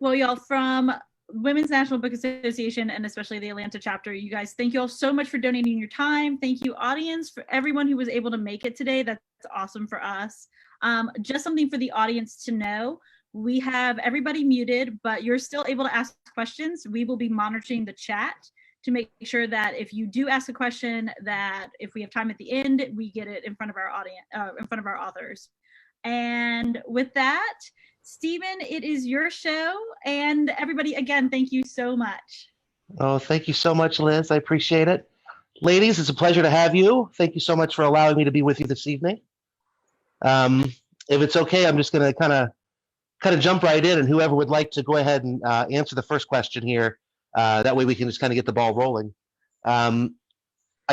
Well, y'all, from Women's National Book Association and especially the Atlanta chapter, you guys, thank you all so much for donating your time. Thank you, audience, for everyone who was able to make it today. That's awesome for us. Just something for the audience to know. We have everybody muted, but you're still able to ask questions. We will be monitoring the chat to make sure that if you do ask a question, that if we have time at the end, we get it in front of our audience, in front of our authors. And with that, Stephen, it is your show. And everybody, again, thank you so much. Oh, thank you so much, Liz. I appreciate it. Ladies, it's a pleasure to have you. Thank you so much for allowing me to be with you this evening. If it's okay, I'm just going to kind of jump right in, and whoever would like to go ahead and answer the first question here, that way we can just kind of get the ball rolling. I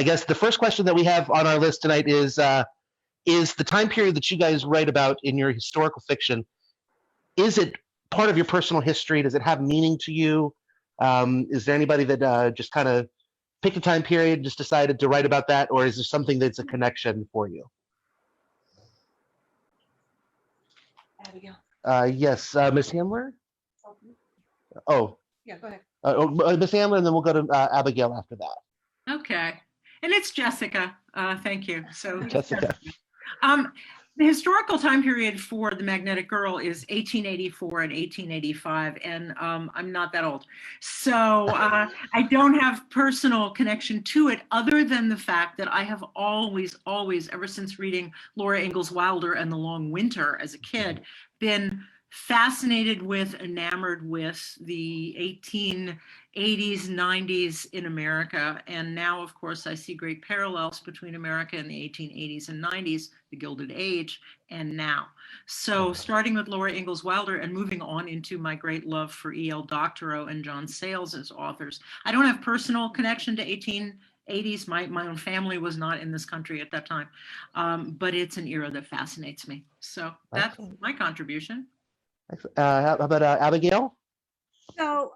guess the first question that we have on our list tonight is the time period that you guys write about in your historical fiction, is it part of your personal history? Does it have meaning to you? Is there anybody that just kind of picked a time period, just decided to write about that, or is there something that's a connection for you? Abigail. Yes, Ms. Handler? Oh. Yeah, go ahead. Ms. Handler, and then we'll go to Abigail after that. Okay. And it's Jessica. Thank you. So Jessica. The historical time period for The Magnetic Girl is 1884 and 1885, and I'm not that old. So I don't have personal connection to it other than the fact that I have always, ever since reading Laura Ingalls Wilder and The Long Winter as a kid, been fascinated with, enamored with the 1880s, 90s in America. And now, of course, I see great parallels between America in the 1880s and 90s, the Gilded Age, and now. So starting with Laura Ingalls Wilder and moving on into my great love for E.L. Doctorow and John Sayles as authors. I don't have personal connection to 1880s. My own family was not in this country at that time, but it's an era that fascinates me. So that's my contribution. How about Abigail? So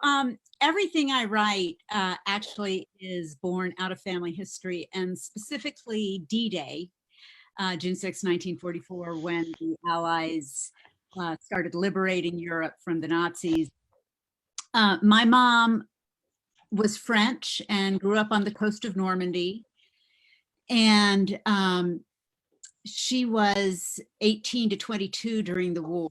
everything I write actually is born out of family history, and specifically D-Day, June 6, 1944, when the Allies started liberating Europe from the Nazis. My mom was French and grew up on the coast of Normandy, and she was 18 to 22 during the war,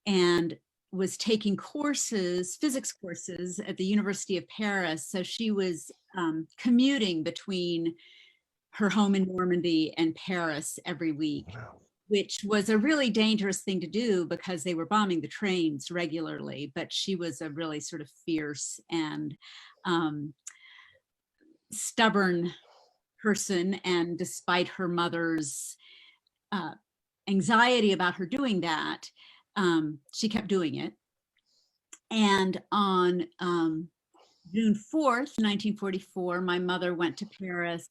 and was taking courses, physics courses at the University of Paris. So she was commuting between her home in Normandy and Paris every week, which was a really dangerous thing to do because they were bombing the trains regularly. But she was a really sort of fierce and stubborn person. And despite her mother's anxiety about her doing that, she kept doing it. And on June 4th, 1944, my mother went to Paris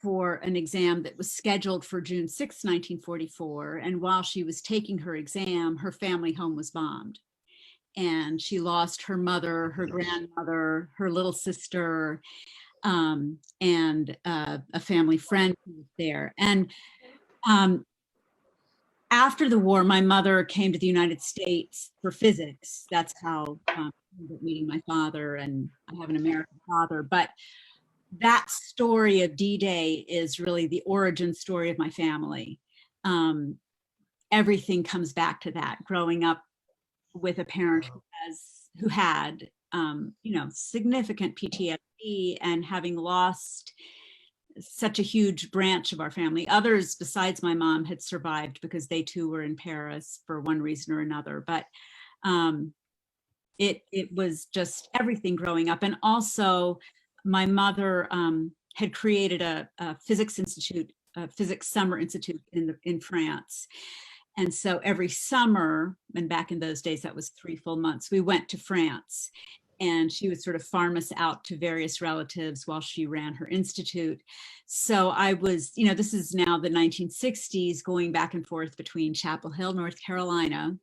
for an exam that was scheduled for June 6th, 1944. And while she was taking her exam, her family home was bombed. And she lost her mother, her grandmother, her little sister, and a family friend who was there. And after the war, my mother came to the United States for physics. That's how I ended up meeting my father, and I have an American father. But that story of D-Day is really the origin story of my family. Everything comes back to that. Growing up with a parent who had significant PTSD, and having lost such a huge branch of our family. Others besides my mom had survived because they too were in Paris for one reason or another. But it was just everything growing up. And also my mother had created a physics institute, a physics summer institute in France. And so every summer, and back in those days, that was 3 full months, we went to France. And she would sort of farm us out to various relatives while she ran her institute. So I was, this is now the 1960s, going back and forth between Chapel Hill, North Carolina,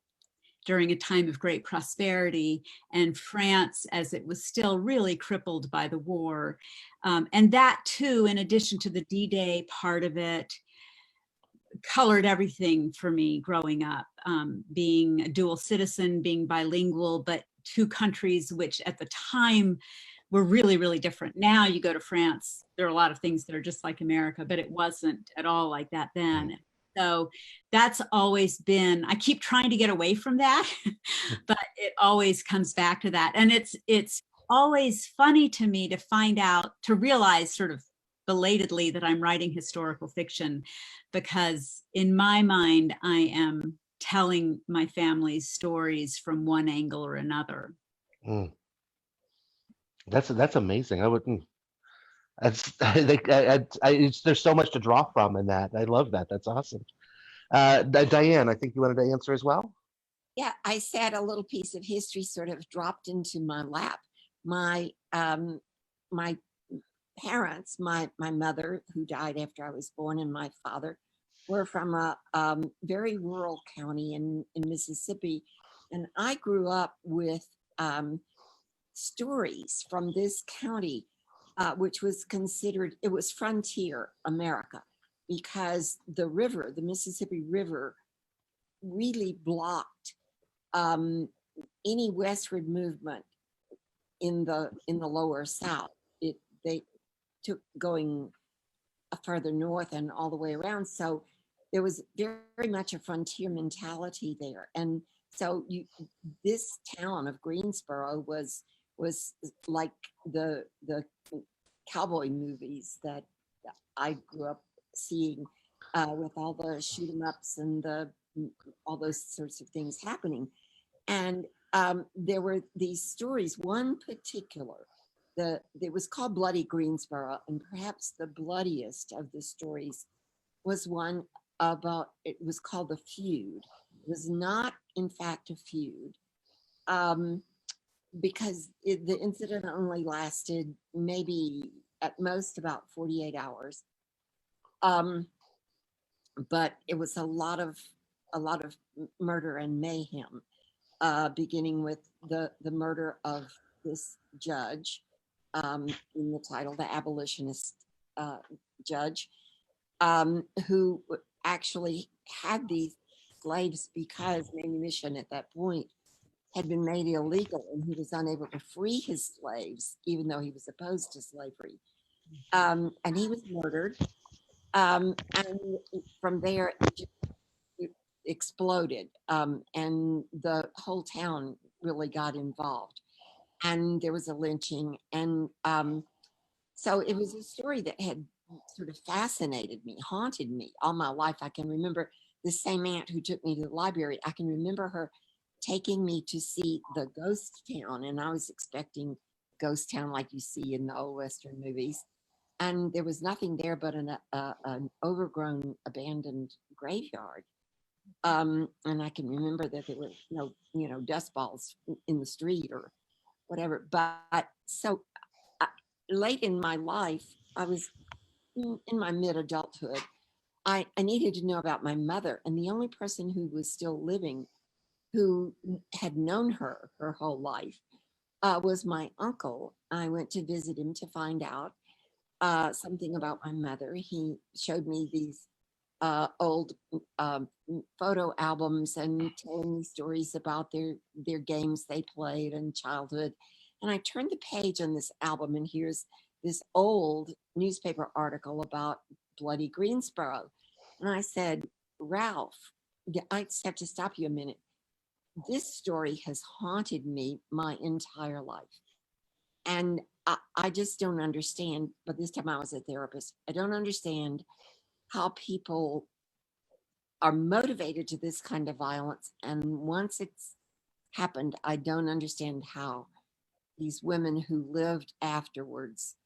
during a time of great prosperity, and France as it was still really crippled by the war. And that too, in addition to the D-Day part of it, colored everything for me growing up, being a dual citizen, being bilingual, but two countries which at the time were really, really different. Now you go to France, there are a lot of things that are just like America, but it wasn't at all like that then. So that's always been, I keep trying to get away from that, but it always comes back to that. And it's always funny to me to find out, to realize sort of belatedly that I'm writing historical fiction, because in my mind, I am telling my family's stories from one angle or another. Mm. That's amazing. I wouldn't. There's so much to draw from in that. I love that. That's awesome. Diane, I think you wanted to answer as well. Yeah, I said a little piece of history sort of dropped into my lap. My my parents, my mother, who died after I was born, and my father were from a very rural county in Mississippi, and I grew up with stories from this county, which was considered, it was frontier America, because the river, the Mississippi River, really blocked any westward movement in the lower South. They took going further north and all the way around. So there was very much a frontier mentality there. And so this town of Greensboro was like the cowboy movies that I grew up seeing, with all the shoot 'em ups and all those sorts of things happening. And there were these stories, one particular, it was called Bloody Greensboro, and perhaps the bloodiest of the stories was one about, it was called The Feud. It was not, in fact, a feud, because the incident only lasted maybe at most about 48 hours. But it was a lot of murder and mayhem, beginning with the murder of this judge, in the title, the abolitionist judge, who actually had these slaves because manumission at that point had been made illegal, and he was unable to free his slaves, even though he was opposed to slavery. And he was murdered. And from there, it exploded, and the whole town really got involved. And there was a lynching. And so it was a story that had sort of fascinated me, haunted me all my life. I can remember the same aunt who took me to the library. I can remember her taking me to see the ghost town, and I was expecting ghost town like you see in the old Western movies. And there was nothing there but an overgrown, abandoned graveyard. And I can remember that there were no dust balls in the street or whatever. But so late in my life, I was in my mid-adulthood, I needed to know about my mother. And the only person who was still living, who had known her whole life, was my uncle. I went to visit him to find out something about my mother. He showed me these old photo albums and telling me stories about their games they played in childhood. And I turned the page on this album, and here's this old newspaper article about Bloody Greensboro. And I said, Ralph, I just have to stop you a minute. This story has haunted me my entire life. And I just don't understand, but this time I was a therapist. I don't understand how people are motivated to this kind of violence. And once it's happened, I don't understand how these women who lived afterwards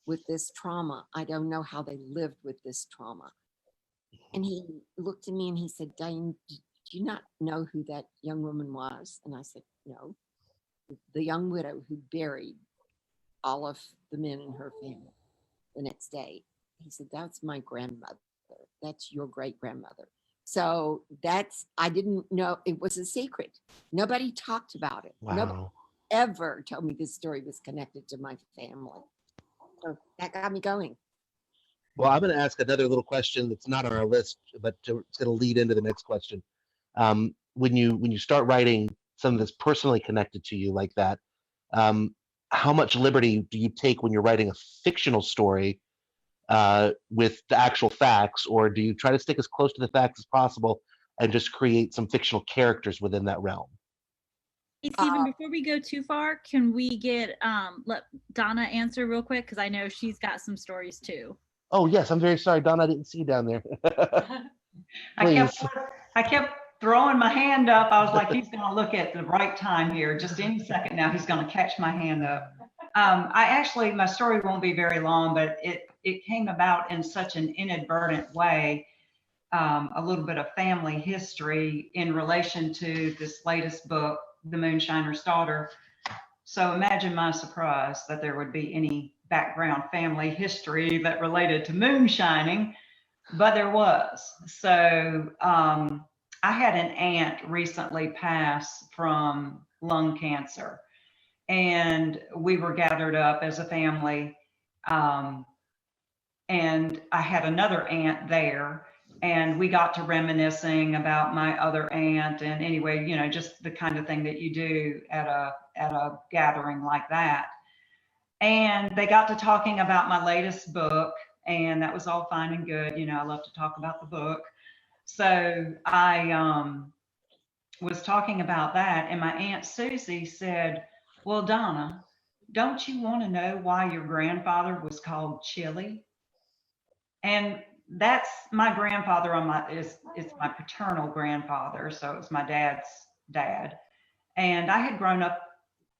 with this trauma, I don't know how they lived with this trauma. And he looked at me and he said, Diane, do you not know who that young woman was? And I said, no. The young widow who buried all of the men in her family the next day. He said, that's my grandmother. That's your great grandmother. So I didn't know, it was a secret. Nobody talked about it. Wow. Nobody ever told me this story was connected to my family. So that got me going. Well, I'm going to ask another little question that's not on our list, but it's going to lead into the next question. When you start writing something that's personally connected to you like that, how much liberty do you take when you're writing a fictional story with the actual facts, or do you try to stick as close to the facts as possible and just create some fictional characters within that realm? Hey, Stephen, before we go too far, can we get let Donna answer real quick? Because I know she's got some stories too. Oh, yes. I'm very sorry, Donna. I didn't see you down there. I kept throwing my hand up. I was like, he's going to look at the right time here. Just any second now, he's going to catch my hand up. My story won't be very long, but it came about in such an inadvertent way. A little bit of family history in relation to this latest book, The Moonshiner's Daughter. So imagine my surprise that there would be any background family history that related to moonshining, but there was. So I had an aunt recently pass from lung cancer, and we were gathered up as a family. And I had another aunt there, and we got to reminiscing about my other aunt. And anyway, just the kind of thing that you do at a gathering like that. And they got to talking about my latest book, and that was all fine and good. I love to talk about the book. So I was talking about that, and my Aunt Susie said, well, Donna, don't you want to know why your grandfather was called Chili? And that's my grandfather it's my paternal grandfather. So it's my dad's dad. And I had grown up,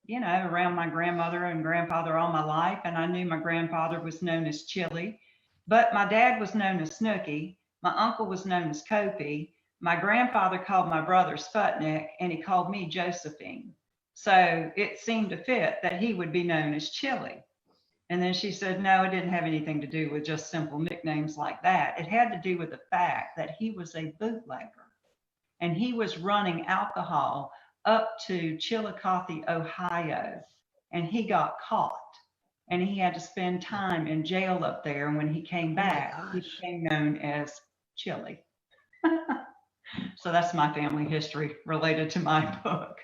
around my grandmother and grandfather all my life. And I knew my grandfather was known as Chili, but my dad was known as Snooky. My uncle was known as Kopi. My grandfather called my brother Sputnik, and he called me Josephine. So it seemed to fit that he would be known as Chili. And then she said, no, it didn't have anything to do with just simple nicknames like that. It had to do with the fact that he was a bootlegger, and he was running alcohol up to Chillicothe, Ohio, and he got caught, and he had to spend time in jail up there. And when he came back, he became known as Chili. So that's my family history related to my book.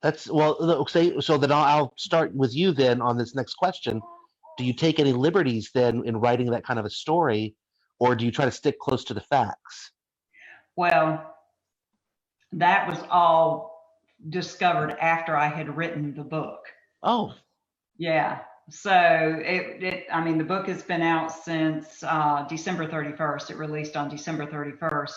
That's so then I'll start with you then on this next question. Do you take any liberties then in writing that kind of a story, or do you try to stick close to the facts? Well, that was all discovered after I had written the book. Oh. Yeah. So the book has been out since December 31st. It released on December 31st.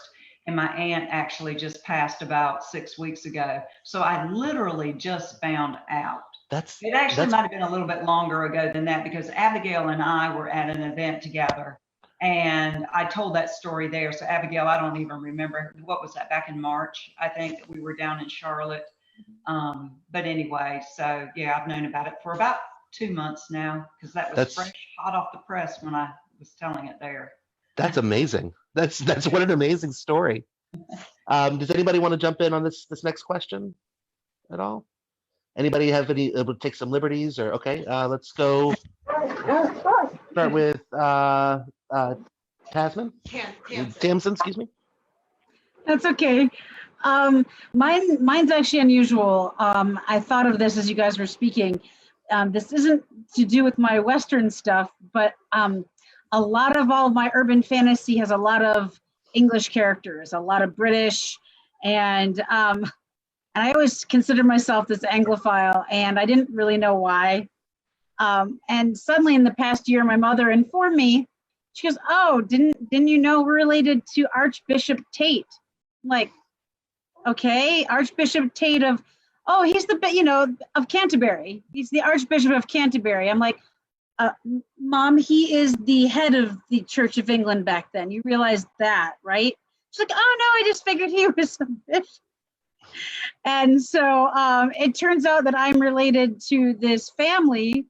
And my aunt actually just passed about 6 weeks ago. So I literally just found out. It actually might have been a little bit longer ago than that, because Abigail and I were at an event together, and I told that story there. So Abigail, I don't even remember, what was that, back in March, I think, that we were down in Charlotte. But anyway, so yeah, I've known about it for about 2 months now, because that was fresh, hot off the press when I was telling it there. That's amazing. That's what an amazing story. Does anybody want to jump in on this next question at all? Anybody have any take some liberties, or okay? Let's go. Start with Tamsin, excuse me. That's okay. Mine's actually unusual. I thought of this as you guys were speaking. This isn't to do with my Western stuff, but a lot of all of my urban fantasy has a lot of English characters, a lot of British, and I always considered myself this Anglophile, and I didn't really know why. And suddenly in the past year, my mother informed me. She goes, "Oh, didn't you know we're related to Archbishop Tate?" I'm like, okay, Archbishop Tate of, oh, he's of Canterbury. He's the Archbishop of Canterbury. I'm like, Mom, he is the head of the Church of England back then. You realize that, right? She's like, oh no, I just figured he was a bishop. And so it turns out that I'm related to this family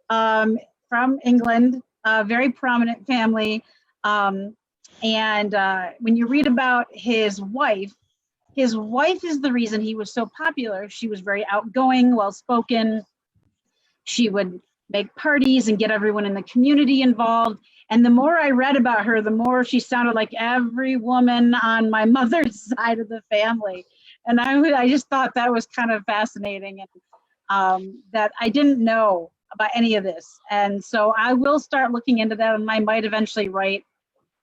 from England, a very prominent family. And when you read about his wife is the reason he was so popular. She was very outgoing, well-spoken. She would make parties and get everyone in the community involved. And the more I read about her, the more she sounded like every woman on my mother's side of the family. And I just thought that was kind of fascinating, and that I didn't know about any of this. And so I will start looking into that, and I might eventually write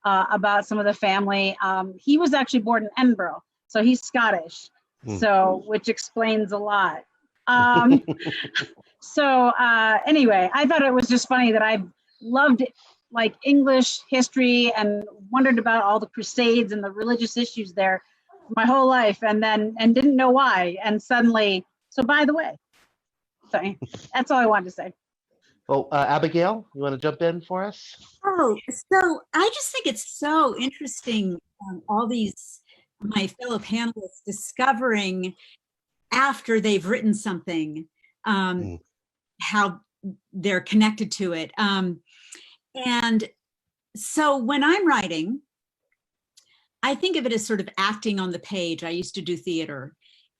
about some of the family. He was actually born in Edinburgh, so he's Scottish, so which explains a lot. So anyway, I thought it was just funny that I loved like English history and wondered about all the Crusades and the religious issues there my whole life, and didn't know why, and suddenly, so by the way, sorry, that's all I wanted to say. Well, Abigail, you want to jump in for us? Oh, so I just think it's so interesting, all these, my fellow panelists discovering after they've written something, how they're connected to it. And so when I'm writing, I think of it as sort of acting on the page. I used to do theater,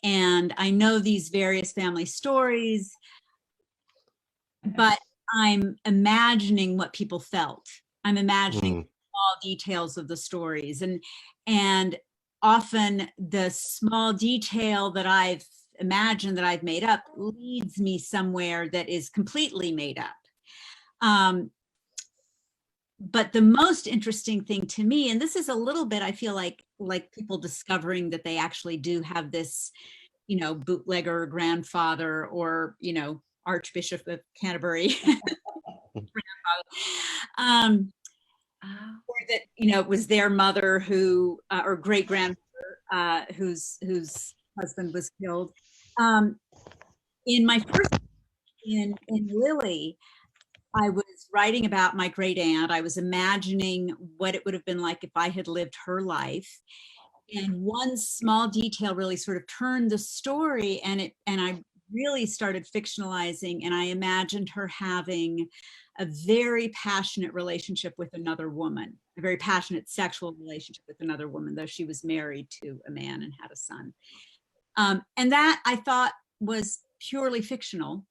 and I know these various family stories, but I'm imagining what people felt. I'm imagining small details of the stories, and often the small detail that I've imagined, that I've made up, leads me somewhere that is completely made up. But the most interesting thing to me, and this is a little bit, I feel like people discovering that they actually do have this, bootlegger grandfather, or, Archbishop of Canterbury grandfather, or that, it was their mother who, or great grandmother, whose husband was killed. In my first, in Lily, I was writing about my great aunt. I was imagining what it would have been like if I had lived her life. And one small detail really sort of turned the story, and I really started fictionalizing, and I imagined her having a very passionate relationship with another woman, a very passionate sexual relationship with another woman, though she was married to a man and had a son. And that I thought was purely fictional.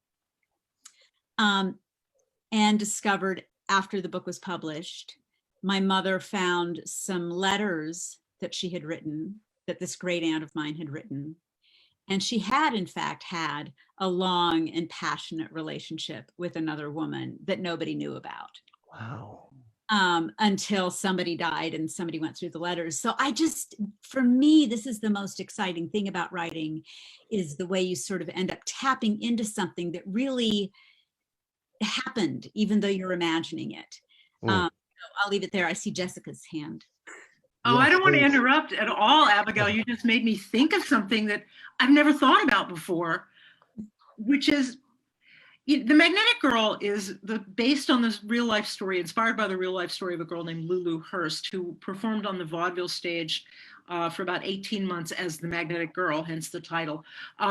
And discovered after the book was published, my mother found some letters that she had written, that this great aunt of mine had written. And she had, in fact, had a long and passionate relationship with another woman that nobody knew about. Wow. Until somebody died and somebody went through the letters. So for me, this is the most exciting thing about writing, is the way you sort of end up tapping into something that really happened, even though you're imagining it. I'll leave it there. I see Jessica's hand. Oh, yes, I don't want to interrupt at all, Abigail. You just made me think of something that I've never thought about before, which is The Magnetic Girl is based on this real life story, inspired by the real life story of a girl named Lulu Hurst, who performed on the vaudeville stage for about 18 months as the Magnetic Girl, hence the title,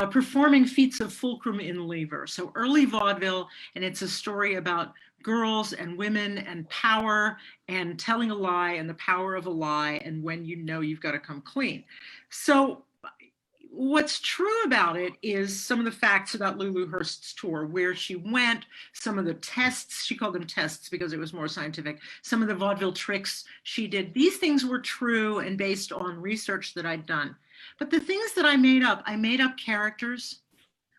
performing feats of fulcrum in lever. So early vaudeville, and it's a story about girls and women and power and telling a lie and the power of a lie, and when you know you've got to come clean. So what's true about it is some of the facts about Lulu Hurst's tour, where she went, some of the tests, she called them tests because it was more scientific, some of the vaudeville tricks she did. These things were true and based on research that I'd done. But the things that I made up characters,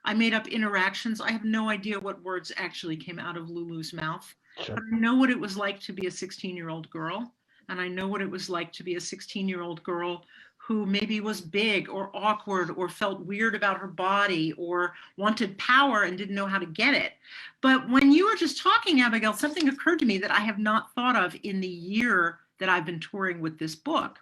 I made up interactions. I have no idea what words actually came out of Lulu's mouth. Sure. But I know what it was like to be a 16-year-old girl. And I know what it was like to be a 16-year-old girl who maybe was big or awkward or felt weird about her body or wanted power and didn't know how to get it. But when you were just talking, Abigail, something occurred to me that I have not thought of in the year that I've been touring with this book.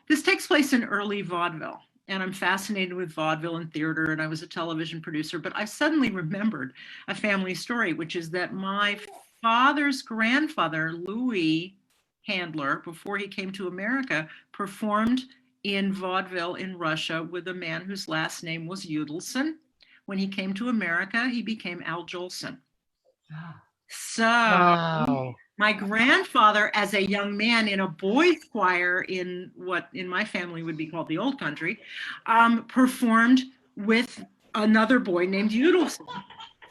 This takes place in early vaudeville, and I'm fascinated with vaudeville and theater, and I was a television producer, but I suddenly remembered a family story, which is that my father's grandfather, Louis Handler, before he came to America, performed in vaudeville in Russia with a man whose last name was Yudelson. When he came to America, he became Al Jolson. So wow. My grandfather, as a young man in a boys' choir in what in my family would be called the Old Country, performed with another boy named Yudelson.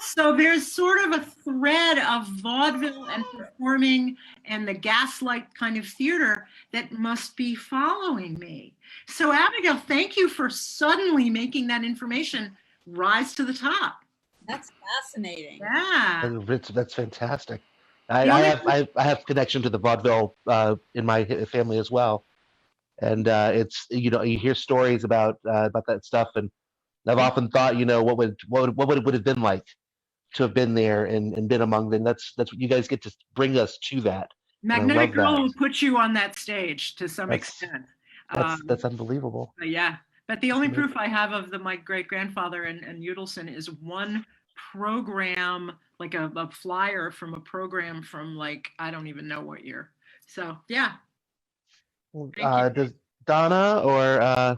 So there's sort of a thread of vaudeville and performing and the gaslight kind of theater that must be following me. So Abigail, thank you for suddenly making that information rise to the top. That's fascinating. Yeah. That's fantastic. The I only- have connection to the vaudeville in my family as well, and it's you hear stories about that stuff, and I've often thought what would have been like to have been there and been among them. That's what you guys get to bring us to that. Magnetic love Girl that. will put you on that stage to some That's- extent. That's unbelievable. But yeah, but the only amazing. proof I have of my great grandfather and Udelson is one program, like a flyer from a program from like, I don't even know what year. So yeah. Thank you. Does Donna or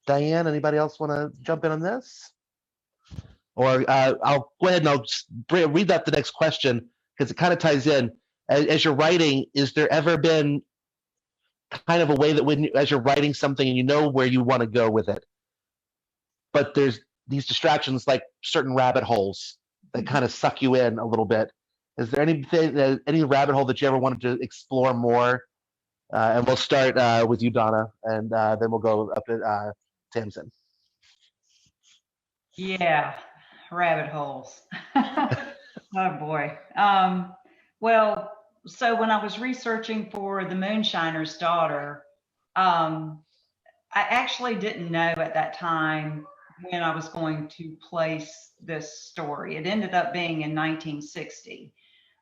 Diane, anybody else want to jump in on this? Or I'll go ahead and I'll just read out the next question because it kind of ties in. As you're writing, is there ever been kind of a way that as you're writing something and you know where you want to go with it, but there's these distractions like certain rabbit holes that kind of suck you in a little bit? Is there any rabbit hole that you ever wanted to explore more? And we'll start with you, Donna, and then we'll go up to Tamsin. Yeah, rabbit holes. Oh boy. Well, so when I was researching for The Moonshiner's Daughter, I actually didn't know at that time when I was going to place this story. It ended up being in 1960,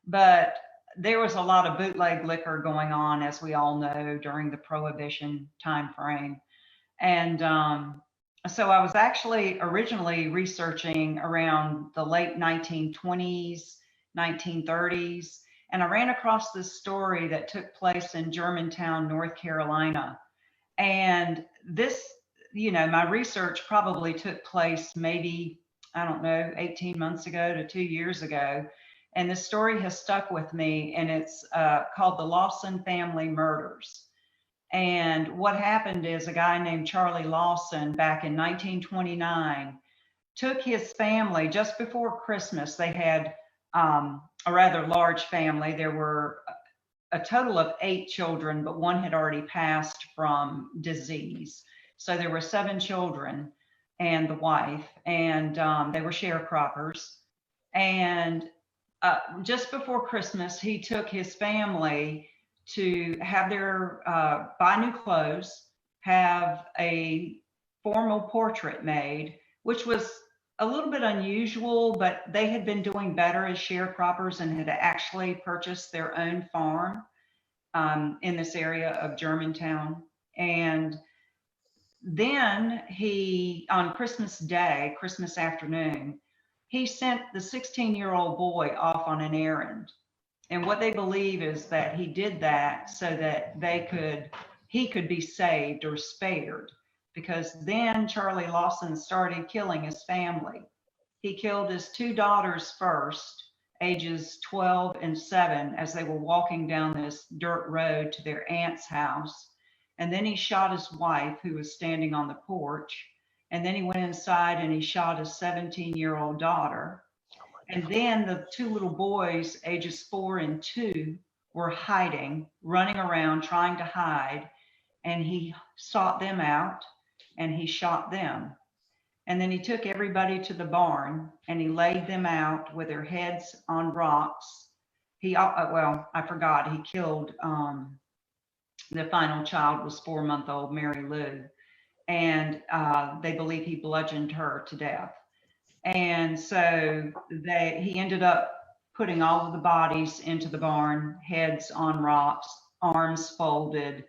but there was a lot of bootleg liquor going on, as we all know, during the Prohibition time frame. And so I was actually originally researching around the late 1920s, 1930s, and I ran across this story that took place in Germantown, North Carolina. And this, my research probably took place maybe, I don't know, 18 months ago to 2 years ago. And this story has stuck with me, and it's called The Lawson Family Murders. And what happened is a guy named Charlie Lawson back in 1929 took his family just before Christmas. They had a rather large family. There were a total of 8 children, but one had already passed from disease. So there were 7 children and the wife, and they were sharecroppers. And just before Christmas, he took his family to have their buy new clothes, have a formal portrait made, which was a little bit unusual, but they had been doing better as sharecroppers and had actually purchased their own farm in this area of Germantown. And then he, on Christmas Day, Christmas afternoon, he sent the 16-year-old boy off on an errand. And what they believe is that he did that so that he could be saved or spared, because then Charlie Lawson started killing his family. He killed his 2 daughters first, ages 12 and 7, as they were walking down this dirt road to their aunt's house. And then he shot his wife, who was standing on the porch. And then he went inside and he shot his 17-year-old daughter. And then the 2 little boys, ages 4 and 2, were hiding, running around, trying to hide. And he sought them out and he shot them. And then he took everybody to the barn and he laid them out with their heads on rocks. I forgot, he killed, the final child was 4-month-old Mary Lou. And they believe he bludgeoned her to death. And so he ended up putting all of the bodies into the barn, heads on rocks, arms folded.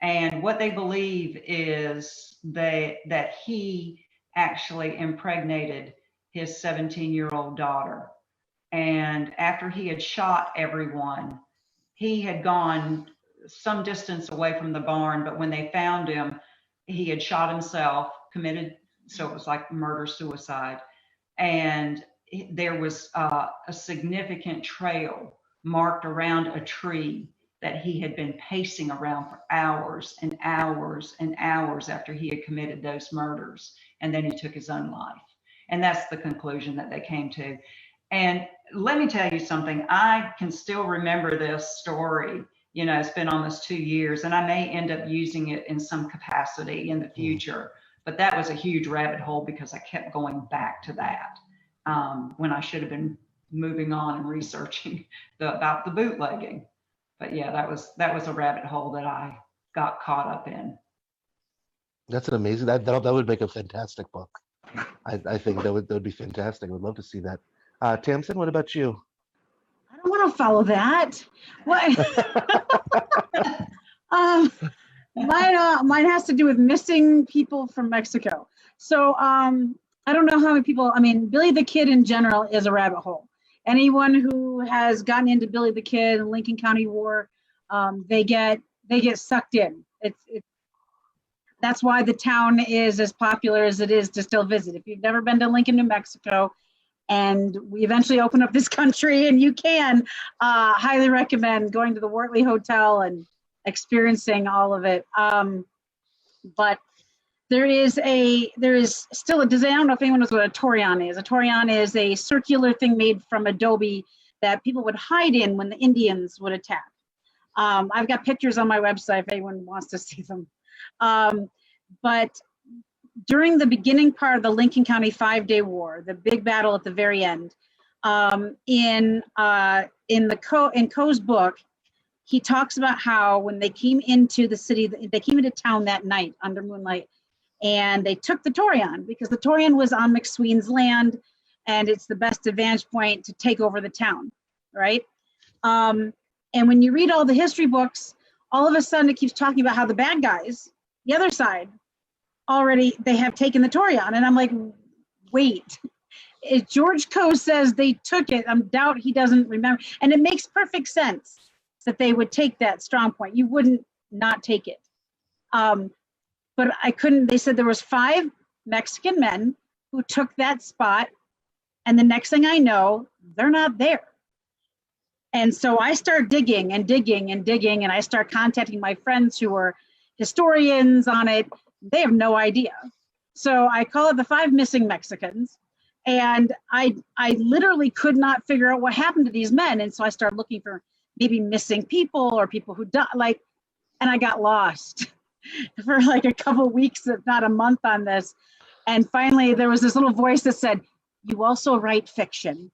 And what they believe is that he actually impregnated his 17-year-old daughter. And after he had shot everyone, he had gone some distance away from the barn, but when they found him, he had shot himself, committed, so it was like murder-suicide. And there was a significant trail marked around a tree that he had been pacing around for hours and hours and hours after he had committed those murders. And then he took his own life. And that's the conclusion that they came to. And let me tell you something, I can still remember this story. You know, it's been almost 2 years, and I may end up using it in some capacity in the future. But that was a huge rabbit hole because I kept going back to that when I should have been moving on and researching about the bootlegging. But yeah, that was a rabbit hole that I got caught up in. That's an amazing, that would make a fantastic book. I think that would be fantastic. I would love to see that. Tamsin, what about you? I don't want to follow that. What? Mine has to do with missing people from Mexico. So I don't know how many people, I mean, Billy the Kid in general is a rabbit hole. Anyone who has gotten into Billy the Kid and Lincoln County War, they get sucked in. That's why the town is as popular as it is to still visit. If you've never been to Lincoln, New Mexico, and we eventually open up this country and you can, highly recommend going to the Wortley Hotel and experiencing all of it. But there is still a design. I don't know if anyone knows what a Torian is. A Torian is a circular thing made from adobe that people would hide in when the Indians would attack. I've got pictures on my website if anyone wants to see them. But during the beginning part of the Lincoln County 5-day war, the big battle at the very end, in Coe's book, he talks about how when they came into the city, they came into town that night under moonlight, and they took the Torian because the Torian was on McSween's land, and it's the best vantage point to take over the town, right? And when you read all the history books, all of a sudden it keeps talking about how the bad guys, the other side, already they have taken the Torian, and I'm like, wait. If George Coe says they took it, I'm doubt he doesn't remember, and it makes perfect sense that they would take that strong point. You wouldn't not take it. But I couldn't, they said there was 5 Mexican men who took that spot, and the next thing I know, they're not there. And so I start digging and digging and digging, and I start contacting my friends who are historians on it. They have no idea. So I call it the 5 missing Mexicans, and I literally could not figure out what happened to these men. And so I started looking for maybe missing people or people who died, and I got lost for like a couple weeks, if not a month, on this. And finally there was this little voice that said, "You also write fiction."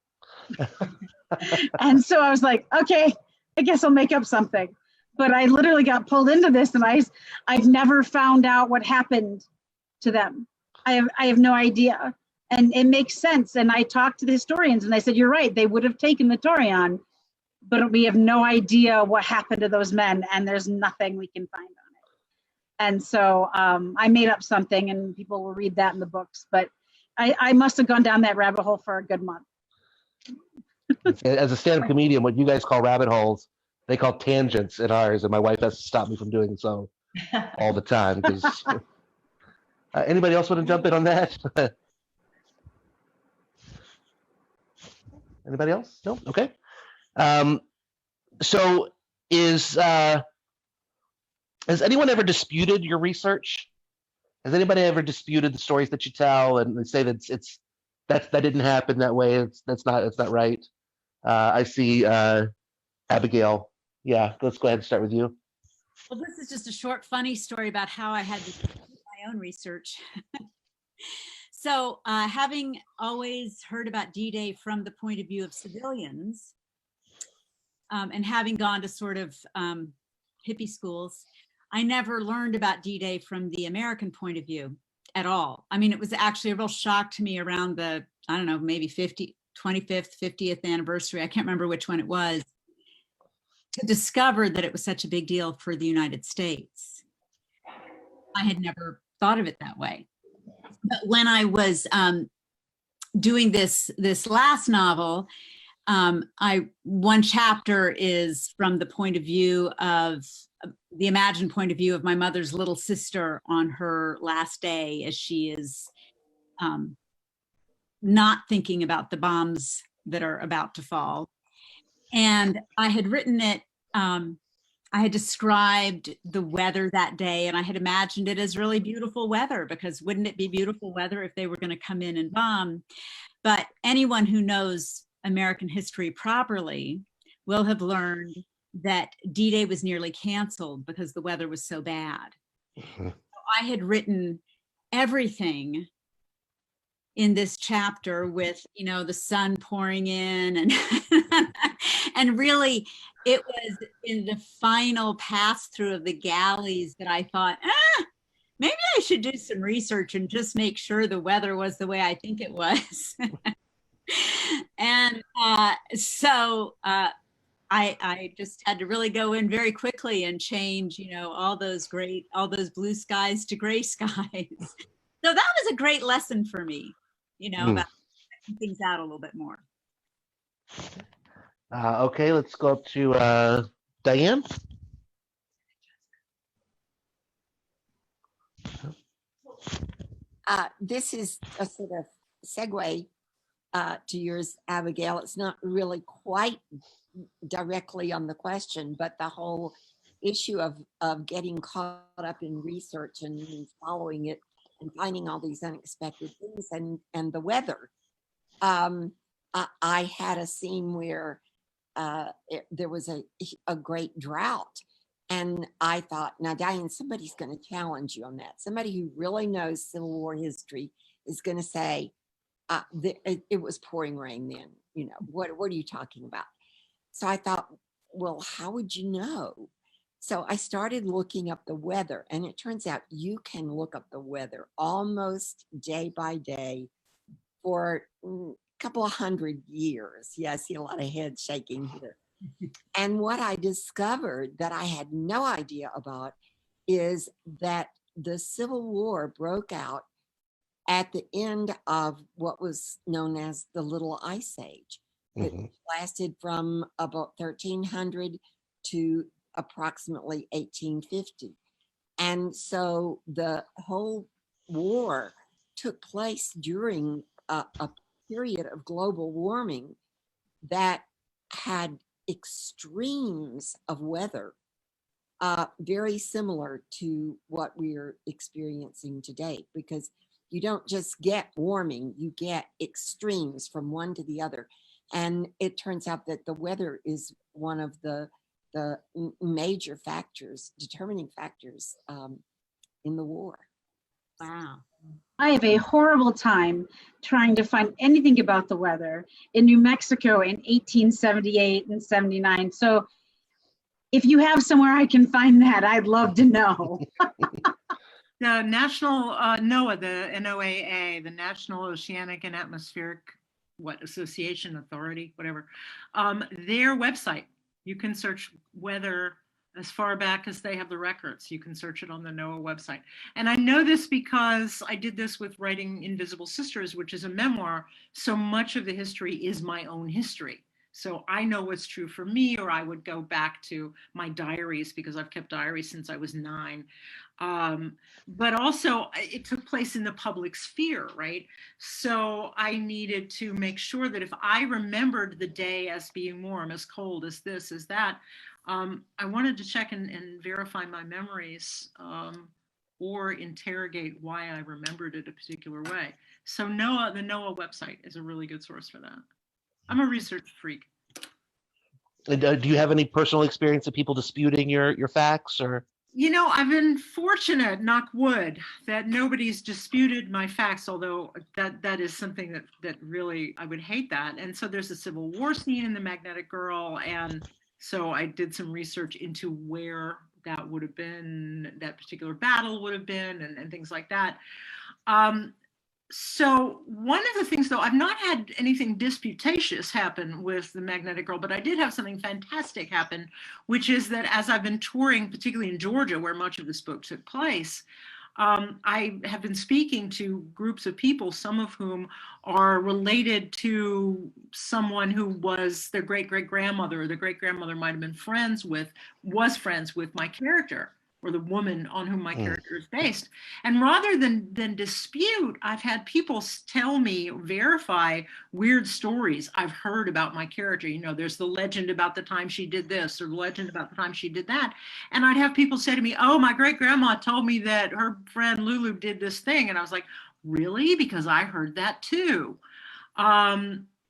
And so I was like, okay, I guess I'll make up something. But I literally got pulled into this, and I've never found out what happened to them. I have no idea. And it makes sense. And I talked to the historians, and they said, you're right, they would have taken the Torian, but we have no idea what happened to those men, and there's nothing we can find on it. And so I made up something, and people will read that in the books. But I must have gone down that rabbit hole for a good month. As a stand-up comedian, what you guys call rabbit holes, they call tangents in ours, and my wife has to stop me from doing so all the time. Because anybody else want to jump in on that? Anybody else? No? Okay. So has anyone ever disputed your research? Has anybody ever disputed the stories that you tell and they say that that didn't happen that way? That's not right. I see Abigail. Yeah, let's go ahead and start with you. Well, this is just a short, funny story about how I had to do my own research. So having always heard about D-Day from the point of view of civilians, and having gone to sort of hippie schools, I never learned about D-Day from the American point of view at all. I mean, it was actually a real shock to me around the, I don't know, maybe 25th, 50th anniversary, I can't remember which one it was, to discover that it was such a big deal for the United States. I had never thought of it that way. But when I was doing this last novel, one chapter is from the point of view of the imagined point of view of my mother's little sister on her last day, as she is not thinking about the bombs that are about to fall. And I had written it, I had described the weather that day, and I had imagined it as really beautiful weather, because wouldn't it be beautiful weather if they were going to come in and bomb? But anyone who knows American history properly will have learned that D-Day was nearly canceled because the weather was so bad. Mhm. I had written everything in this chapter with, the sun pouring in and and really it was in the final pass through of the galleys that I thought, maybe I should do some research and just make sure the weather was the way I think it was. And so I just had to really go in very quickly and change, all those blue skies to gray skies. So that was a great lesson for me, about checking things out a little bit more. Okay, let's go up to Diane. This is a sort of segue to yours, Abigail. It's not really quite directly on the question, but the whole issue of getting caught up in research and following it and finding all these unexpected things and the weather. I had a scene where there was a great drought. And I thought, now, Diane, somebody's going to challenge you on that. Somebody who really knows Civil War history is going to say, it was pouring rain then. What are you talking about? So I thought, well, how would you know? So I started looking up the weather, and it turns out you can look up the weather almost day by day for a couple of 100 years. Yeah, I see a lot of heads shaking here. And what I discovered that I had no idea about is that the Civil War broke out at the end of what was known as the Little Ice Age. It lasted from about 1300 to approximately 1850. And so the whole war took place during a period of global warming that had extremes of weather, very similar to what we're experiencing today, because you don't just get warming, you get extremes from one to the other. And it turns out that the weather is one of the major factors, determining factors in the war. Wow. I have a horrible time trying to find anything about the weather in New Mexico in 1878 and 79. So if you have somewhere I can find that, I'd love to know. The National NOAA, the NOAA, the National Oceanic and Atmospheric Association Authority, whatever, their website, you can search weather as far back as they have the records. You can search it on the NOAA website. And I know this because I did this with writing Invisible Sisters, which is a memoir. So much of the history is my own history. So I know what's true for me, or I would go back to my diaries because I've kept diaries since I was 9. But also it took place in the public sphere, right? So I needed to make sure that if I remembered the day as being warm, as cold, as this, as that, I wanted to check and verify my memories or interrogate why I remembered it a particular way. So the NOAA website is a really good source for that. I'm a research freak. Do you have any personal experience of people disputing your facts, or? I've been fortunate, knock wood, that nobody's disputed my facts, although that is something that really, I would hate that. And so there's a Civil War scene in The Magnetic Girl. And so I did some research into where that would have been, that particular battle would have been, and things like that. So one of the things, though, I've not had anything disputatious happen with The Magnetic Girl, but I did have something fantastic happen, which is that as I've been touring, particularly in Georgia, where much of this book took place, I have been speaking to groups of people, some of whom are related to someone who was their great-great-grandmother, or the great-grandmother might have been was friends with my character, or the woman on whom my character is based. And rather than dispute, I've had people tell me, verify weird stories I've heard about my character. There's the legend about the time she did this, or the legend about the time she did that. And I'd have people say to me, oh, my great-grandma told me that her friend Lulu did this thing. And I was like, really? Because I heard that too.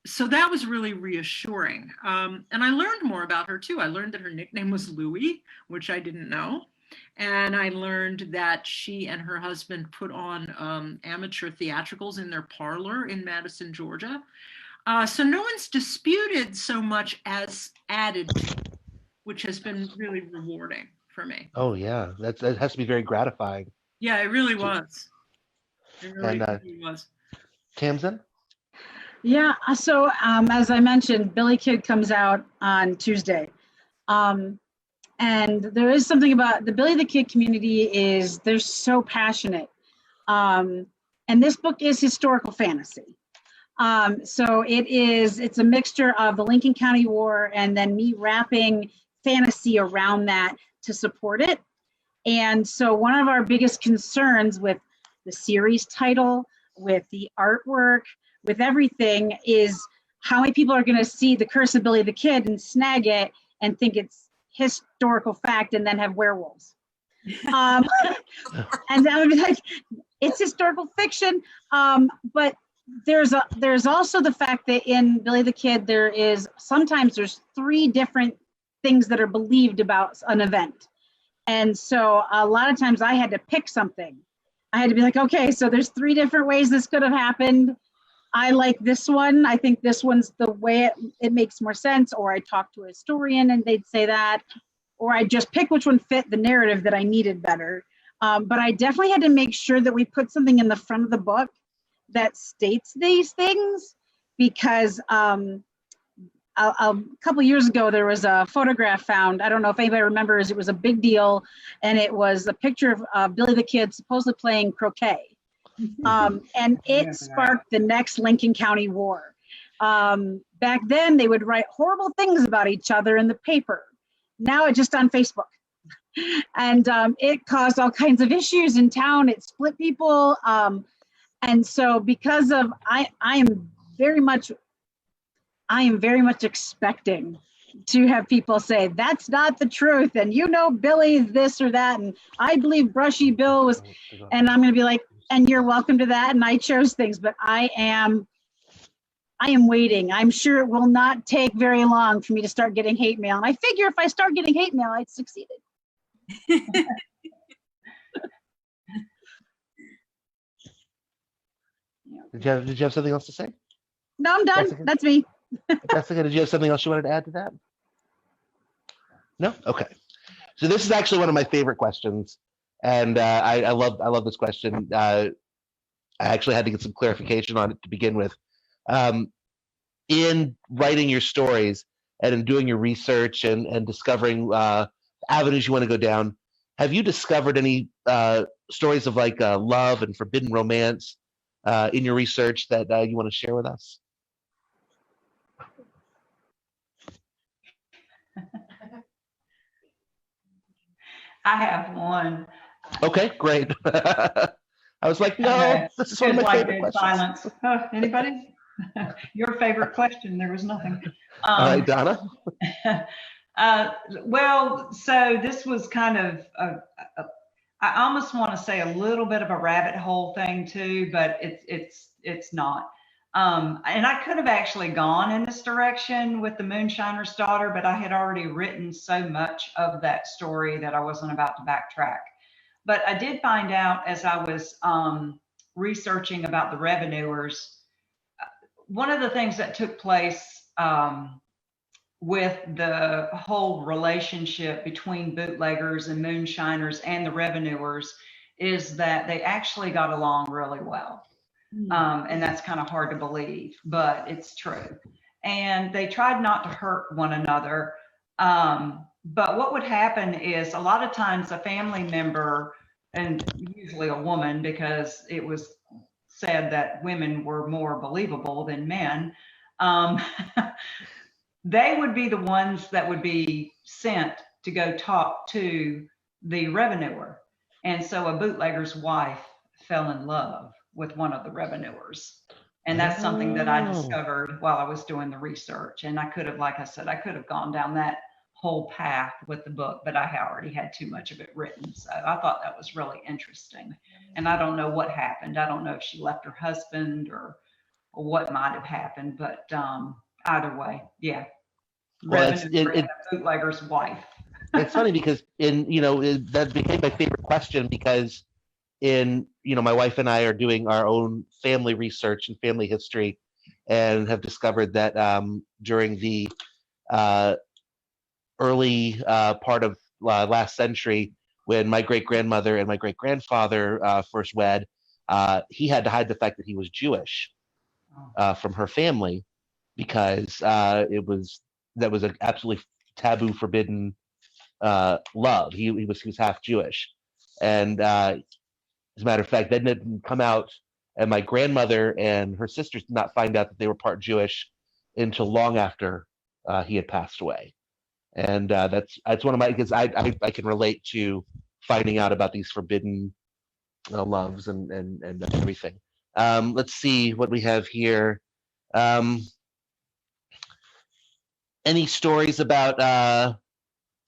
So that was really reassuring. And I learned more about her too. I learned that her nickname was Louie, which I didn't know. And I learned that she and her husband put on amateur theatricals in their parlor in Madison, Georgia. So no one's disputed so much as added to, which has been really rewarding for me. Oh yeah, that has to be very gratifying. Yeah, it really was. It really, And really was. Tamsin? Yeah, so as I mentioned, Billy Kid comes out on Tuesday. And there is something about the Billy the Kid community they're so passionate. And this book is historical fantasy. So it's a mixture of the Lincoln County War and then me wrapping fantasy around that to support it. And so one of our biggest concerns with the series title, with the artwork, with everything is how many people are going to see The Curse of Billy the Kid and snag it and think it's historical fact and then have werewolves. And I would be like, it's historical fiction. But there's also the fact that in Billy the Kid, sometimes there's 3 different things that are believed about an event. And so a lot of times I had to pick something. I had to be like, okay, so there's 3 different ways this could have happened. I like this one. I think this one's the way it makes more sense. Or I talked to a historian and they'd say that. Or I just pick which one fit the narrative that I needed better. But I definitely had to make sure that we put something in the front of the book that states these things, because a couple years ago there was a photograph found. I don't know if anybody remembers. It was a big deal, and it was a picture of Billy the Kid supposedly playing croquet. And it sparked the next Lincoln County War. Back then, they would write horrible things about each other in the paper. Now it's just on Facebook. And it caused all kinds of issues in town. It split people. And so because of, I am very much expecting to have people say, that's not the truth. And Billy this or that. And I believe Brushy Bill was, and I'm going to be like, and you're welcome to that. And I chose things, but I am waiting. I'm sure it will not take very long for me to start getting hate mail. And I figure if I start getting hate mail, I'd succeeded. Did you have something else to say? No, I'm done. That's me. Jessica, did you have something else you wanted to add to that? No? Okay. So this is actually one of my favorite questions. And I love this question. I actually had to get some clarification on it to begin with. In writing your stories and in doing your research and discovering avenues you want to go down, have you discovered any stories of like love and forbidden romance in your research that you want to share with us? I have one. Okay, great. I was like, no, this is one of my favorite questions. Silence. Anybody? Your favorite question? There was nothing. All right, Donna. Well, so this was kind of I almost want to say a little bit of a rabbit hole thing too, but it's not. And I could have actually gone in this direction with the Moonshiner's Daughter, but I had already written so much of that story that I wasn't about to backtrack. But I did find out as I was researching about the revenuers, one of the things that took place with the whole relationship between bootleggers and moonshiners and the revenuers is that they actually got along really well. And that's kind of hard to believe, but it's true. And they tried not to hurt one another. But what would happen is a lot of times a family member, and usually a woman, because it was said that women were more believable than men, they would be the ones that would be sent to go talk to the revenuer. And so a bootlegger's wife fell in love with one of the revenuers. And that's something that I discovered while I was doing the research. And I could have, like I said, I could have gone down that whole path with the book, but I already had too much of it written. So I thought that was really interesting. And I don't know what happened. I don't know if she left her husband or what might have happened. But either way, yeah. Well, Revenue for a bootlegger's wife. it's funny because that became my favorite question because my wife and I are doing our own family research and family history and have discovered that during the early part of last century, when my great-grandmother and my great-grandfather first wed, he had to hide the fact that he was Jewish from her family because that was an absolutely taboo, forbidden love. He was half Jewish, and as a matter of fact, that didn't come out. And my grandmother and her sisters did not find out that they were part Jewish until long after he had passed away. And that's one of my, because I can relate to finding out about these forbidden loves and everything. Let's see what we have here. Any stories about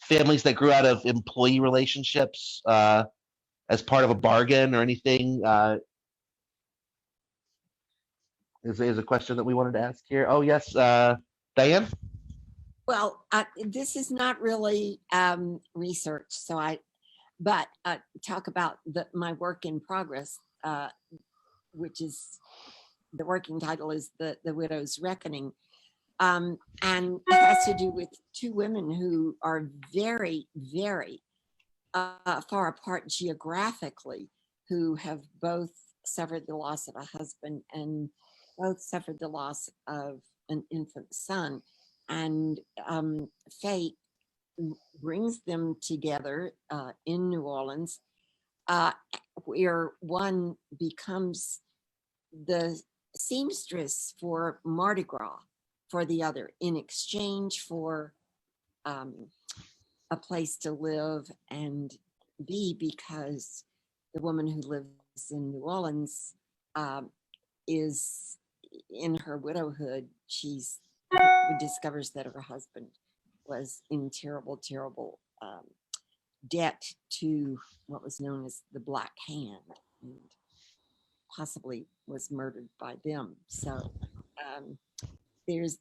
families that grew out of employee relationships as part of a bargain or anything? Is a question that we wanted to ask here. Oh yes, Diane. Well, this is not really research, but talk about my work in progress, which is the working title is the Widow's Reckoning, and it has to do with two women who are very, very far apart geographically, who have both suffered the loss of a husband and both suffered the loss of an infant son. And fate brings them together in New Orleans, where one becomes the seamstress for Mardi Gras for the other in exchange for a place to live and be, because the woman who lives in New Orleans is in her widowhood. She discovers that her husband was in terrible, terrible debt to what was known as the Black Hand, and possibly was murdered by them. So there's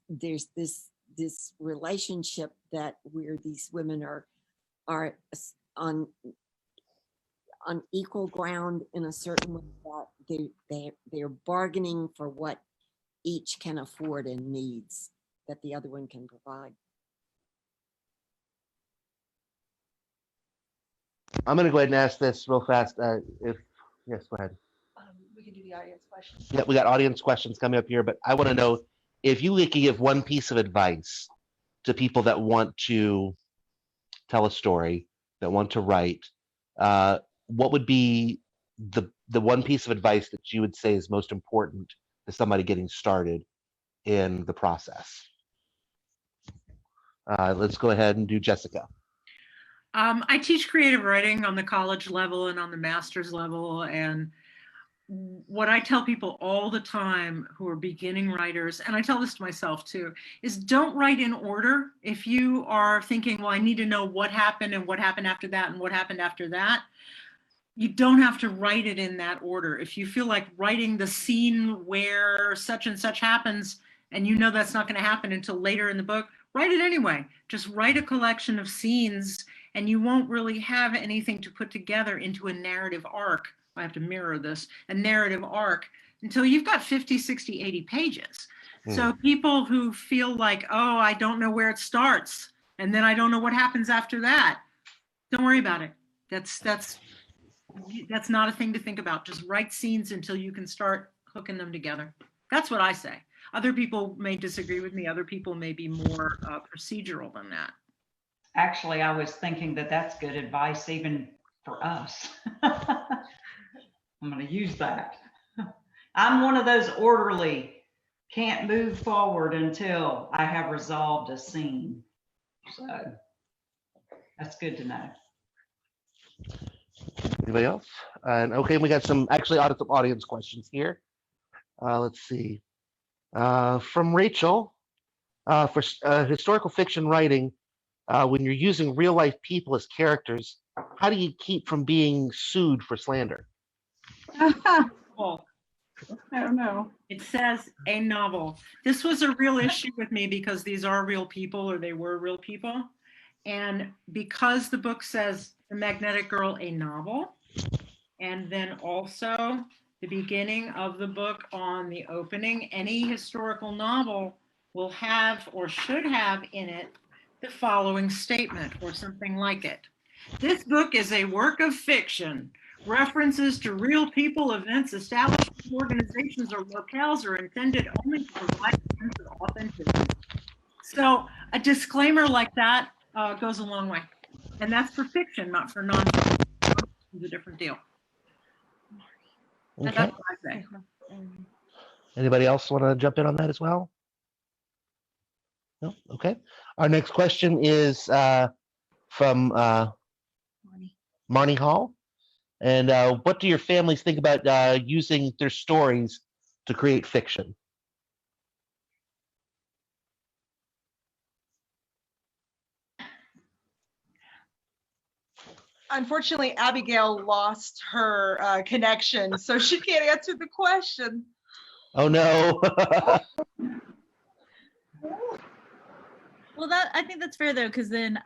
this relationship that where these women are on equal ground in a certain way, that they're bargaining for what each can afford and needs that the other one can provide. I'm going to go ahead and ask this real fast. Yes, go ahead. We can do the audience questions. Yeah, we got audience questions coming up here, but I want to know if you could give one piece of advice to people that want to tell a story, that want to write, what would be the one piece of advice that you would say is most important to somebody getting started in the process? Let's go ahead and do Jessica. I teach creative writing on the college level and on the master's level. And what I tell people all the time who are beginning writers, and I tell this to myself too, is don't write in order. If you are thinking, well, I need to know what happened and what happened after that and what happened after that, you don't have to write it in that order. If you feel like writing the scene where such and such happens, and you know that's not going to happen until later in the book, write it anyway. Just write a collection of scenes, and you won't really have anything to put together into a narrative arc. I have to mirror this, a narrative arc, until you've got 50, 60, 80 pages. So people who feel like, oh, I don't know where it starts, and then I don't know what happens after that, don't worry about it. That's not a thing to think about. Just write scenes until you can start hooking them together. That's what I say. Other people may disagree with me. Other people may be more procedural than that. Actually, I was thinking that that's good advice even for us. I'm going to use that. I'm one of those orderly, can't move forward until I have resolved a scene. So that's good to know. Anybody else? And okay, we got some audience questions here. Let's see. From Rachel, for historical fiction writing, when you're using real life people as characters, how do you keep from being sued for slander? Well, I don't know. It says a novel. This was a real issue with me because these are real people, or they were real people. And because the book says The Magnetic Girl, a novel, and then also the beginning of the book on the opening, any historical novel will have or should have in it the following statement or something like it. This book is a work of fiction. References to real people, events, establishments, organizations, or locales are intended only to provide a sense of authenticity. So a disclaimer like that goes a long way. And that's for fiction, not for non-fiction. It's a different deal. Okay. That's what I say. Anybody else want to jump in on that as well? No? Okay. Our next question is from Marnie Hall. And what do your families think about using their stories to create fiction? Unfortunately, Abigail lost her connection, so she can't answer the question. Oh no. Well, I think that's fair though, because then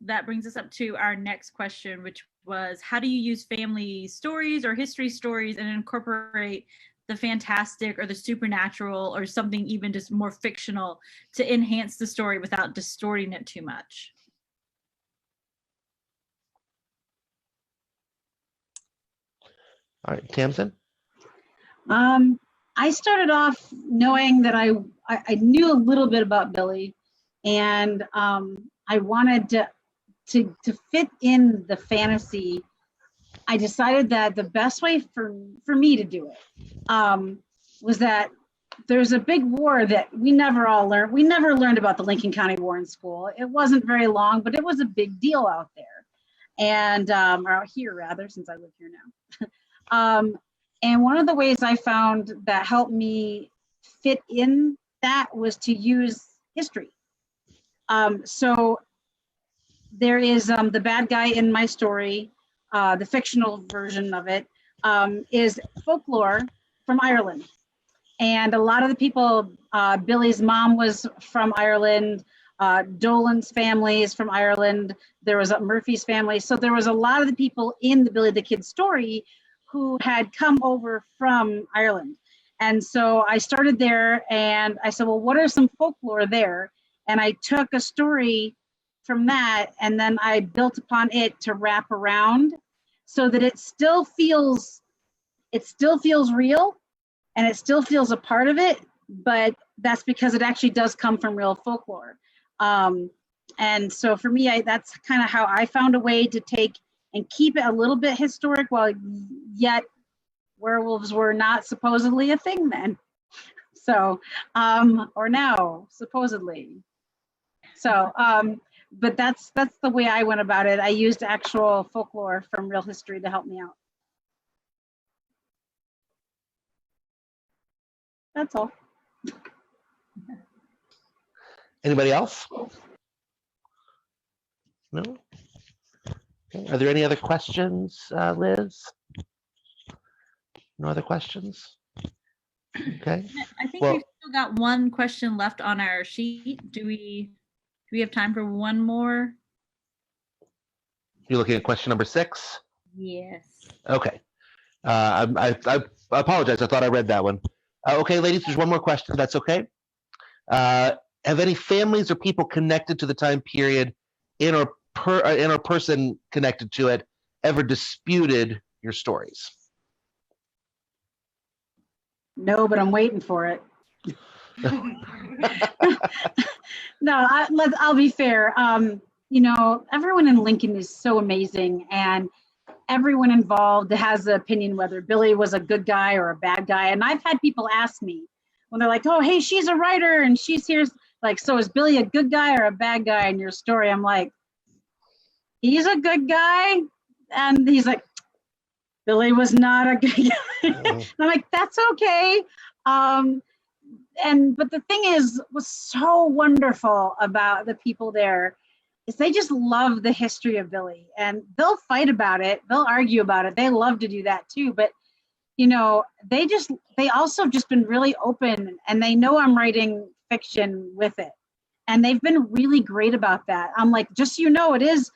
that brings us up to our next question, which was, how do you use family stories or history stories and incorporate the fantastic or the supernatural or something even just more fictional to enhance the story without distorting it too much? All right, Tamsin. I started off knowing that I knew a little bit about Billy, and I wanted to fit in the fantasy. I decided that the best way for me to do it was that there's a big war that we never all learned. We never learned about the Lincoln County War in school. It wasn't very long, but it was a big deal out there, and or out here rather, since I live here now. And one of the ways I found that helped me fit in that was to use history. So there is the bad guy in my story, the fictional version of it, is folklore from Ireland. And a lot of the people, Billy's mom was from Ireland, Dolan's family is from Ireland, there was Murphy's family. So there was a lot of the people in the Billy the Kid story who had come over from Ireland. And so I started there and I said, well, what are some folklore there? And I took a story from that and then I built upon it to wrap around so that it still feels real and it still feels a part of it, but that's because it actually does come from real folklore. And so for me, that's kind of how I found a way to take and keep it a little bit historic while yet werewolves were not supposedly a thing then. So, or now, supposedly. So, but that's the way I went about it. I used actual folklore from real history to help me out. That's all. Anybody else? No? Okay. Are there any other questions, Liz? No other questions? Okay. I think Well- we've still got one question left on our sheet. Do we have time for one more? You're looking at question number 6? Yes. Okay. I apologize. I thought I read that one. Okay, ladies, there's one more question. If that's okay. Have any families or people connected to the time period in or person connected to it ever disputed your stories? No, but I'm waiting for it. No, I'll be fair. You know, everyone in Lincoln is so amazing, and everyone involved has an opinion whether Billy was a good guy or a bad guy. And I've had people ask me when they're like, oh, hey, she's a writer and she's here. Like, so is Billy a good guy or a bad guy in your story? I'm like, he's a good guy. And he's like, Billy was not a good guy. And I'm like, that's okay. But the thing was so wonderful about the people there is they just love the history of Billy, and they'll fight about it. They'll argue about it. They love to do that too. But you know, they also just been really open, and they know I'm writing fiction with it. And they've been really great about that. I'm like, just so you know, it is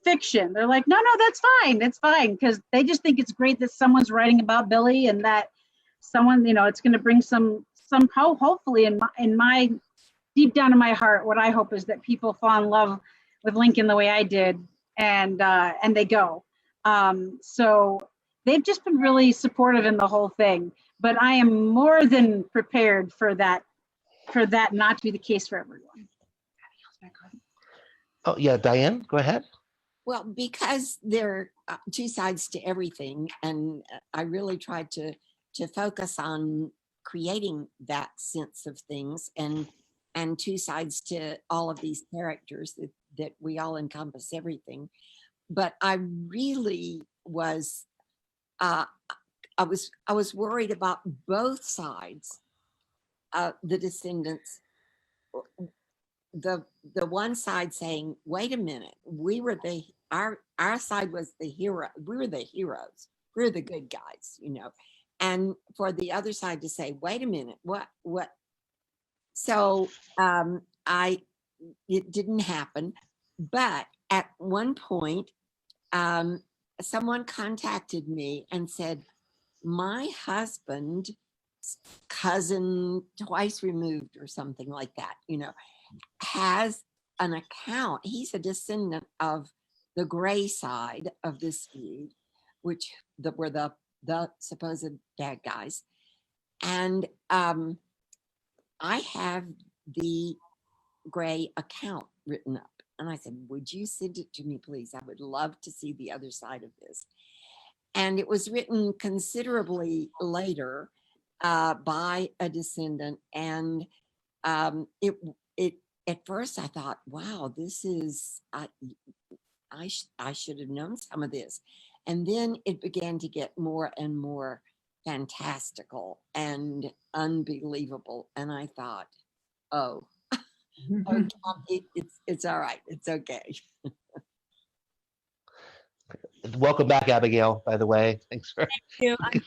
fiction. They're like, no, that's fine. It's fine. Because they just think it's great that someone's writing about Billy, and that someone, you know, it's going to bring some hope, hopefully in my deep down in my heart. What I hope is that people fall in love with Lincoln the way I did, and they go. So they've just been really supportive in the whole thing. But I am more than prepared for that not to be the case for everyone. Oh, yeah, Diane, go ahead. Well, because there are two sides to everything, and I really tried to focus on creating that sense of things, and two sides to all of these characters that we all encompass everything. But I really was I was worried about both sides. The descendants, the one side saying, wait a minute, we were our side was the hero, we were the heroes, we're the good guys, you know. And for the other side to say, wait a minute, what? So it didn't happen. But at one point, someone contacted me and said, my husband, cousin twice removed or something like that, you know, has an account. He's a descendant of the gray side of this feud, which were the supposed bad guys. And I have the gray account written up. And I said, would you send it to me, please? I would love to see the other side of this. And it was written considerably later by a descendant. And it at first I thought, wow, this is, I should have known some of this. And then it began to get more and more fantastical and unbelievable. And I thought, oh, okay, it's all right. It's okay. Welcome back, Abigail, by the way. Thanks for.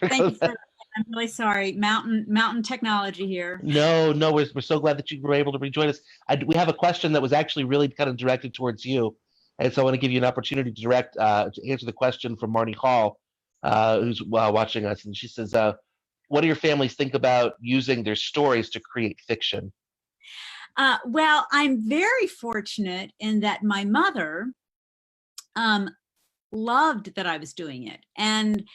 Thank you. I'm really sorry. Mountain technology here. No, we're so glad that you were able to rejoin us. We have a question that was actually really kind of directed towards you. And so I want to give you an opportunity to to answer the question from Marnie Hall, who's watching us. And she says, what do your families think about using their stories to create fiction? Well, I'm very fortunate in that my mother loved that I was doing it. And,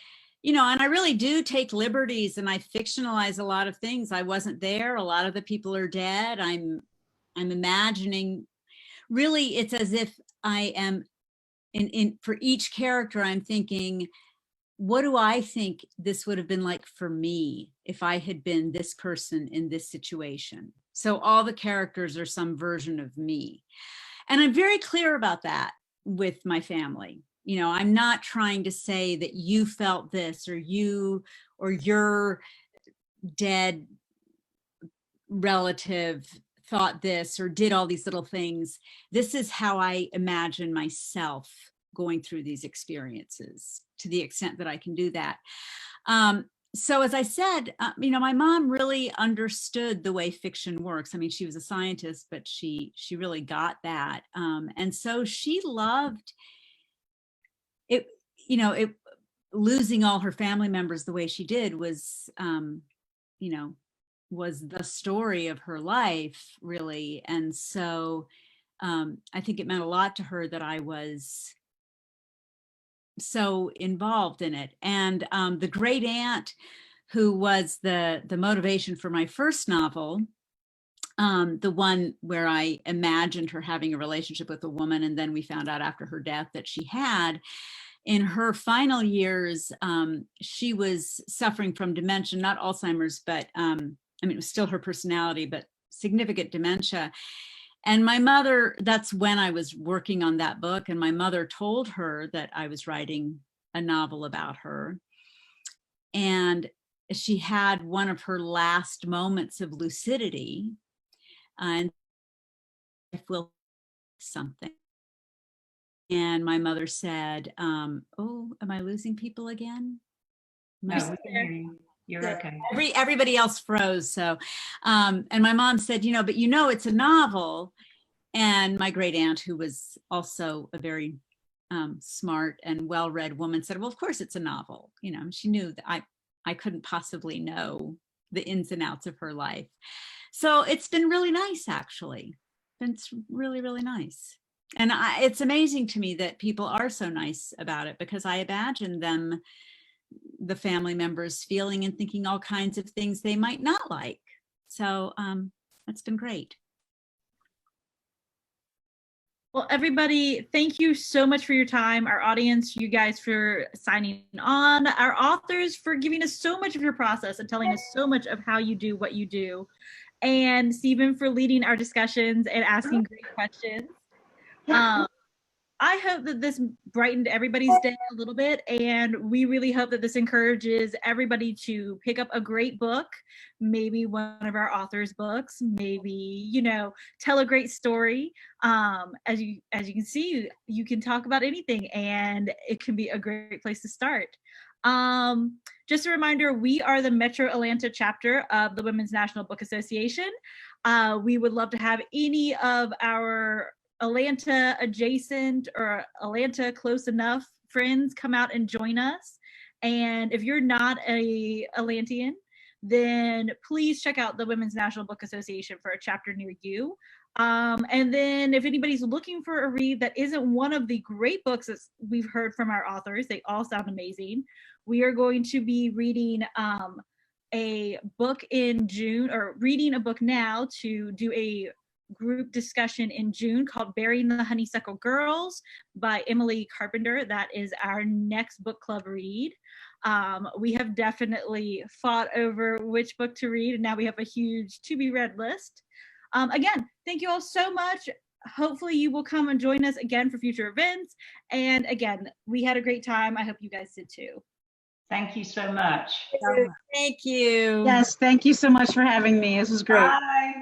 you know, and I really do take liberties, and I fictionalize a lot of things. I wasn't there. A lot of the people are dead. I'm imagining, really, it's as if I am for each character, I'm thinking, what do I think this would have been like for me if I had been this person in this situation? So all the characters are some version of me. And I'm very clear about that with my family. You know, I'm not trying to say that you felt this, or you or your dead relative thought this or did all these little things. This is how I imagine myself going through these experiences, to the extent that I can do that. So as I said, you know, my mom really understood the way fiction works. I mean, she was a scientist, but she really got that. And so she loved it, you know, losing all her family members the way she did was, you know, was the story of her life, really. And so I think it meant a lot to her that I was so involved in it. And the great aunt, who was the motivation for my first novel, the one where I imagined her having a relationship with a woman, and then we found out after her death that she had. In her final years, she was suffering from dementia, not Alzheimer's, but I mean, it was still her personality, but significant dementia. And my mother, that's when I was working on that book, and my mother told her that I was writing a novel about her. And she had one of her last moments of lucidity, and I will something. And my mother said, oh, am I losing people again? No, My we can hear you. You're the- okay. everybody else froze. So, and my mom said, but it's a novel. And my great aunt, who was also a very smart and well-read woman, said, well, of course it's a novel. She knew that I couldn't possibly know the ins and outs of her life. So it's been really nice, actually. It's really, really nice. And it's amazing to me that people are so nice about it, because I imagine them, the family members, feeling and thinking all kinds of things they might not like. So it's been great. Well, everybody, thank you so much for your time. Our audience, you guys for signing on. Our authors for giving us so much of your process and telling us so much of how you do what you do. And Stephen for leading our discussions and asking great questions. I hope that this brightened everybody's day a little bit, and we really hope that this encourages everybody to pick up a great book, maybe one of our authors' books, maybe, tell a great story. As you can see, you can talk about anything, and it can be a great place to start. Just a reminder, we are the Metro Atlanta chapter of the Women's National Book Association. We would love to have any of our Atlanta adjacent or Atlanta close enough friends come out and join us. And if you're not a Atlantean, then please check out the Women's National Book Association for a chapter near you. And then if anybody's looking for a read that isn't one of the great books that we've heard from our authors, they all sound amazing. We are going to be reading a book in June, or reading a book now to do a group discussion in June called Burying the Honeysuckle Girls by Emily Carpenter. That is our next book club read. We have definitely fought over which book to read, and now we have a huge to be read list. Again, thank you all so much. Hopefully you will come and join us again for future events. And again, we had a great time. I hope you guys did too. Thank you so much. Thank you. Yes, thank you so much for having me. This was great. Bye.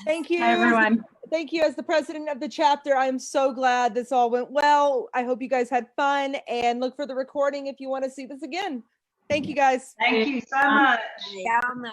Thank you. Hi, everyone. Thank you. As the president of the chapter, I'm so glad this all went well. I hope you guys had fun, and look for the recording if you want to see this again. Thank you, guys. Thank you so much. Down there.